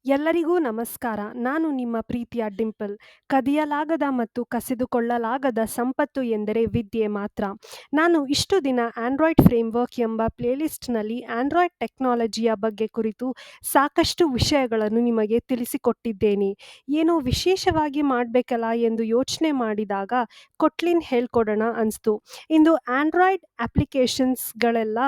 ಎಲ್ಲರಿಗೂ ನಮಸ್ಕಾರ. ನಾನು ನಿಮ್ಮ ಪ್ರೀತಿಯ ಡಿಂಪಲ್. ಕದಿಯಲಾಗದ ಮತ್ತು ಕಸಿದುಕೊಳ್ಳಲಾಗದ ಸಂಪತ್ತು ಎಂದರೆ ವಿದ್ಯೆ ಮಾತ್ರ. ನಾನು ಇಷ್ಟು ದಿನ ಆಂಡ್ರಾಯ್ಡ್ ಫ್ರೇಮ್‌ವರ್ಕ್ ಎಂಬ ಪ್ಲೇಲಿಸ್ಟ್‌ನಲ್ಲಿ ಆಂಡ್ರಾಯ್ಡ್ ಟೆಕ್ನಾಲಜಿಯ ಬಗ್ಗೆ ಕುರಿತು ಸಾಕಷ್ಟು ವಿಷಯಗಳನ್ನು ನಿಮಗೆ ತಿಳಿಸಿಕೊಟ್ಟಿದ್ದೇನೆ. ಏನೋ ವಿಶೇಷವಾಗಿ ಮಾಡಬೇಕಲ್ಲ ಎಂದು ಯೋಚನೆ ಮಾಡಿದಾಗ ಕೊಟ್ಲಿನ್ ಹೇಳ್ಕೊಡೋಣ ಅನ್ಸ್ತು. ಇಂದು ಆಂಡ್ರಾಯ್ಡ್ ಅಪ್ಲಿಕೇಶನ್ಸ್‌ಗಳೆಲ್ಲ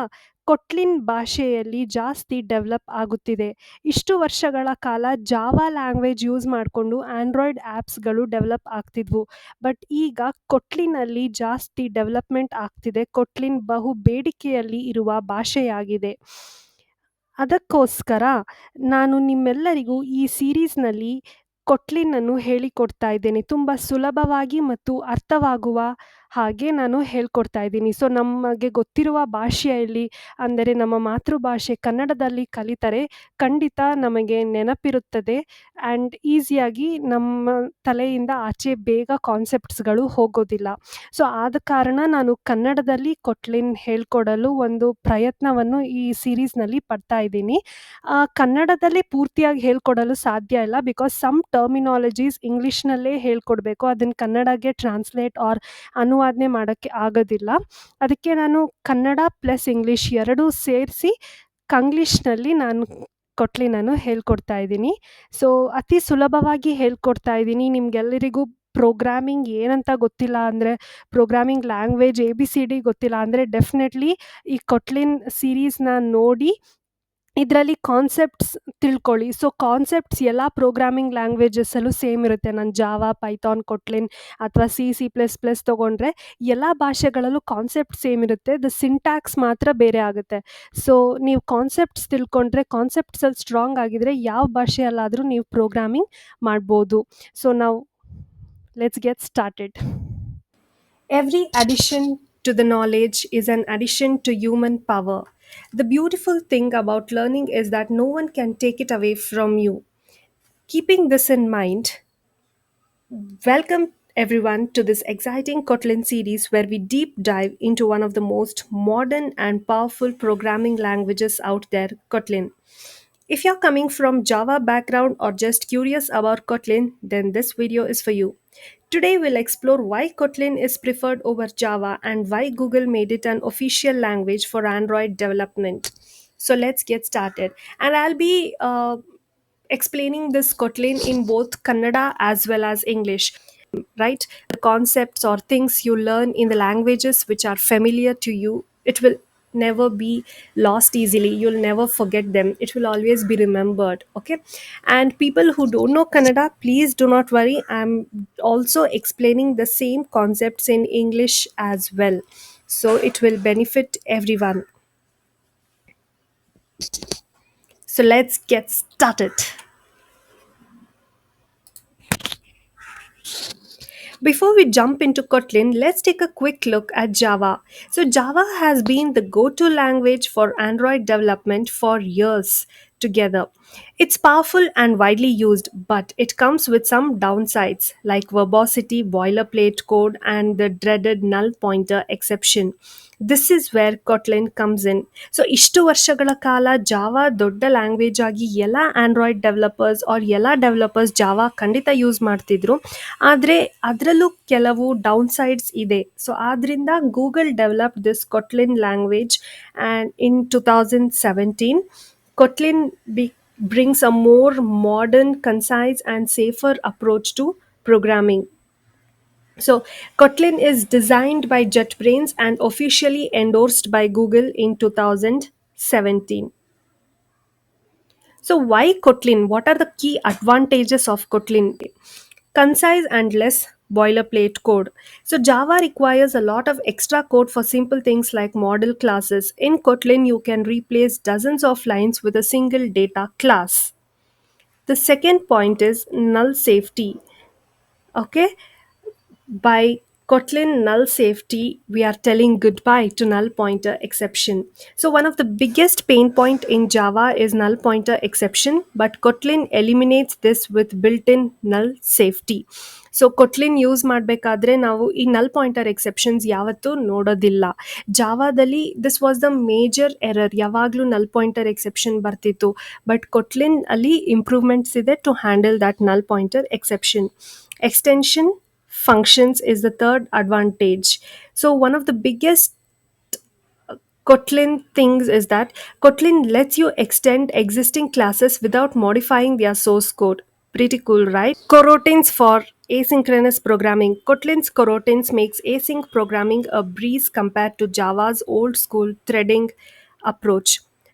ಕೊಟ್ಲಿನ್ ಭಾಷೆಯಲ್ಲಿ ಜಾಸ್ತಿ ಡೆವಲಪ್ ಆಗುತ್ತಿದೆ. ಇಷ್ಟು ವರ್ಷಗಳ ಕಾಲ ಜಾವಾ ಲ್ಯಾಂಗ್ವೇಜ್ ಯೂಸ್ ಮಾಡಿಕೊಂಡು ಆಂಡ್ರಾಯ್ಡ್ ಆ್ಯಪ್ಸ್ಗಳು ಡೆವಲಪ್ ಆಗ್ತಿದ್ವು. ಬಟ್ ಈಗ ಕೊಟ್ಲಿನಲ್ಲಿ ಜಾಸ್ತಿ ಡೆವಲಪ್ಮೆಂಟ್ ಆಗ್ತಿದೆ. ಕೊಟ್ಲಿನ್ ಬಹು ಬೇಡಿಕೆಯಲ್ಲಿ ಇರುವ ಭಾಷೆಯಾಗಿದೆ. ಅದಕ್ಕೋಸ್ಕರ ನಾನು ನಿಮ್ಮೆಲ್ಲರಿಗೂ ಈ ಸೀರೀಸ್‌ನಲ್ಲಿ ಕೊಟ್ಲಿನನ್ನು ಹೇಳಿಕೊಡ್ತಾ ಇದ್ದೇನೆ. ತುಂಬ ಸುಲಭವಾಗಿ ಮತ್ತು ಅರ್ಥವಾಗುವ ಹಾಗೆ ನಾನು ಹೇಳ್ಕೊಡ್ತಾ ಇದ್ದೀನಿ. ಸೊ ನಮಗೆ ಗೊತ್ತಿರುವ ಭಾಷೆಯಲ್ಲಿ ಅಂದರೆ ನಮ್ಮ ಮಾತೃಭಾಷೆ ಕನ್ನಡದಲ್ಲಿ ಕಲಿತರೆ ಖಂಡಿತ ನಮಗೆ ನೆನಪಿರುತ್ತದೆ ಆ್ಯಂಡ್ ಈಸಿಯಾಗಿ ನಮ್ಮ ತಲೆಯಿಂದ ಆಚೆ ಬೇಗ ಕಾನ್ಸೆಪ್ಟ್ಸ್‌ಗಳು ಹೋಗೋದಿಲ್ಲ. ಸೊ ಆದ ಕಾರಣ ನಾನು ಕನ್ನಡದಲ್ಲಿ ಕೊಟ್ಲಿನ್ ಹೇಳ್ಕೊಡಲು ಒಂದು ಪ್ರಯತ್ನವನ್ನು ಈ ಸೀರೀಸ್‌ನಲ್ಲಿ ಪಡ್ತಾ ಇದ್ದೀನಿ. ಕನ್ನಡದಲ್ಲಿ ಪೂರ್ತಿಯಾಗಿ ಹೇಳ್ಕೊಡಲು ಸಾಧ್ಯ ಇಲ್ಲ. ಬಿಕಾಸ್ ಸಮ್ ಟರ್ಮಿನಾಲಜೀಸ್ ಇಂಗ್ಲೀಷ್‌ನಲ್ಲೇ ಹೇಳ್ಕೊಡ್ಬೇಕು. ಅದನ್ನ ಕನ್ನಡಕ್ಕೆ ಟ್ರಾನ್ಸ್ಲೇಟ್ ಆರ್ ಅನುವಾದನೆ ಮಾಡೋಕ್ಕೆ ಆಗೋದಿಲ್ಲ. ಅದಕ್ಕೆ ನಾನು ಕನ್ನಡ ಪ್ಲಸ್ ಇಂಗ್ಲೀಷ್ ಎರಡೂ ಸೇರಿಸಿ ಕಂಗ್ಲೀಷ್‌ನಲ್ಲಿ ನಾನು ಕೊಟ್ಲಿನನ್ನು ಹೇಳ್ಕೊಡ್ತಾ ಇದ್ದೀನಿ. ಸೊ ಅತಿ ಸುಲಭವಾಗಿ ಹೇಳ್ಕೊಡ್ತಾ ಇದ್ದೀನಿ. ನಿಮ್ಗೆಲ್ಲರಿಗೂ ಪ್ರೋಗ್ರಾಮಿಂಗ್ ಏನಂತ ಗೊತ್ತಿಲ್ಲ ಅಂದರೆ, ಪ್ರೋಗ್ರಾಮಿಂಗ್ ಲ್ಯಾಂಗ್ವೇಜ್ ABCD ಗೊತ್ತಿಲ್ಲ ಅಂದರೆ ಡೆಫಿನೆಟ್ಲಿ ಈ ಕೊಟ್ಲಿನ್ ಸೀರೀಸ್‌ನ ನೋಡಿ ಇದರಲ್ಲಿ ಕಾನ್ಸೆಪ್ಟ್ಸ್ ತಿಳ್ಕೊಳ್ಳಿ. ಸೊ ಕಾನ್ಸೆಪ್ಟ್ಸ್ ಎಲ್ಲ ಪ್ರೋಗ್ರಾಮಿಂಗ್ ಲ್ಯಾಂಗ್ವೇಜಸಲ್ಲೂ ಸೇಮ್ ಇರುತ್ತೆ. ನಾನು ಜಾವಾ, ಪೈಥಾನ್, ಕೊಟ್ಲಿನ್ ಅಥವಾ C++ ತೊಗೊಂಡ್ರೆ ಎಲ್ಲ ಭಾಷೆಗಳಲ್ಲೂ ಕಾನ್ಸೆಪ್ಟ್ ಸೇಮ್ ಇರುತ್ತೆ. ಸಿಂಟ್ಯಾಕ್ಸ್ ಮಾತ್ರ ಬೇರೆ ಆಗುತ್ತೆ. ಸೊ ನೀವು ಕಾನ್ಸೆಪ್ಟ್ಸ್ ತಿಳ್ಕೊಂಡ್ರೆ, ಕಾನ್ಸೆಪ್ಟ್ಸಲ್ಲಿ ಸ್ಟ್ರಾಂಗ್ ಆಗಿದ್ರೆ ಯಾವ ಭಾಷೆಯಲ್ಲಾದರೂ ನೀವು ಪ್ರೋಗ್ರಾಮಿಂಗ್ ಮಾಡ್ಬೋದು. ಸೊ ನಾವು let's get started. Every addition to the knowledge is an addition to human power. The beautiful thing about learning is that no one can take it away from you. Keeping this in mind, welcome everyone to this exciting Kotlin series where we deep dive into one of the most modern and powerful programming languages out there, Kotlin. If you're coming from Java background or just curious about Kotlin, then this video is for you. Today we'll explore why Kotlin is preferred over Java and why Google made it an official language for Android development. So let's get started. And I'll be explaining this Kotlin in both Kannada as well as English. Right? The concepts or things you learn in the languages which are familiar to you, it will never be lost easily. You'll never forget them. It will always be remembered. Okay. And people who don't know Kannada, please do not worry. I'm also explaining the same concepts in English as well. So it will benefit everyone. So let's get started. Before we jump into Kotlin, let's take a quick look at Java. So, Java has been the go to language for Android development for years together. It's powerful and widely used, but it comes with some downsides like verbosity, boilerplate code, and the dreaded null pointer exception. This is where Kotlin comes in. So ಇಷ್ಟು ವರ್ಷಗಳ ಕಾಲ Java ದೊಡ್ಡ language ಆಗಿ ಎಲ್ಲ Android developers are ಎಲ್ಲ developers Java ಖಂಡಿತ use ಮಾಡ್ತಿದ್ರು. ಆದರೆ ಅದರಲ್ಲೂ ಕೆಲವು ಡೌನ್ ಸೈಡ್ಸ್ ಇದೆ. ಸೊ ಆದ್ದರಿಂದ Google develop this Kotlin language and in 2017 Kotlin brings a more modern, concise, and safer approach to programming. So, Kotlin is designed by JetBrains and officially endorsed by Google in 2017. So, why Kotlin? What are the key advantages of Kotlin? Concise and less boilerplate code. So, Java requires a lot of extra code for simple things like model classes. In Kotlin, you can replace dozens of lines with a single data class. The second point is null safety. Okay, by Kotlin null safety, we are telling goodbye to null pointer exception. So one of the biggest pain point in Java is null pointer exception, but Kotlin eliminates this with built-in null safety. So Kotlin use ಮಾಡಬೇಕಾದ್ರೆ ನಾವು ಈ null pointer exceptions ಯಾವತ್ತೂ ನೋಡೋದಿಲ್ಲ. ಜಾವಾದಲ್ಲಿ this was the major error, ಯಾವಾಗಲೂ null pointer exception ಬರ್ತಿತ್ತು. But Kotlin ಅಲ್ಲಿ improvements ಇದೆ to handle that null pointer exception. Extension functions is the third advantage. So one of the biggest Kotlin things is that Kotlin lets you extend existing classes without modifying their source code. Pretty cool, right? Coroutines for asynchronous programming. Kotlin's coroutines makes async programming a breeze compared to Java's old school threading approach.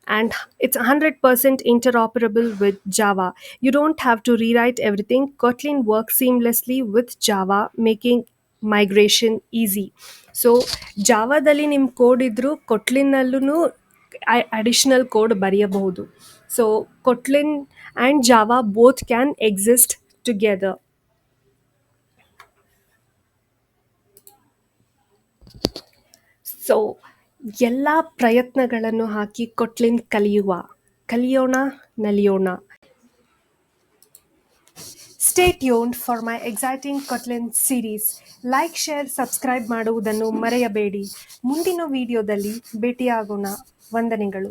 And it's 100% interoperable with Java. You don't have to rewrite everything. Kotlin works seamlessly with Java, making migration easy. So ಜಾವಾದಲ್ಲಿ ನಿಮ್ಮ code ಇದ್ದರೂ ಕೊಟ್ಲಿನಲ್ಲೂ additional code ಬರೆಯಬಹುದು. So Kotlin and Java both can exist together. So ಎಲ್ಲ ಪ್ರಯತ್ನಗಳನ್ನು ಹಾಕಿ ಕೊಟ್ಲಿನ್ ಕಲಿಯೋಣ ನಲಿಯೋಣ. Stay tuned for my exciting Kotlin series. Like, share, subscribe ಮಾಡುವುದನ್ನು ಮರೆಯಬೇಡಿ. ಮುಂದಿನ ವಿಡಿಯೋದಲ್ಲಿ ಭೇಟಿಯಾಗೋಣ. ವಂದನೆಗಳು.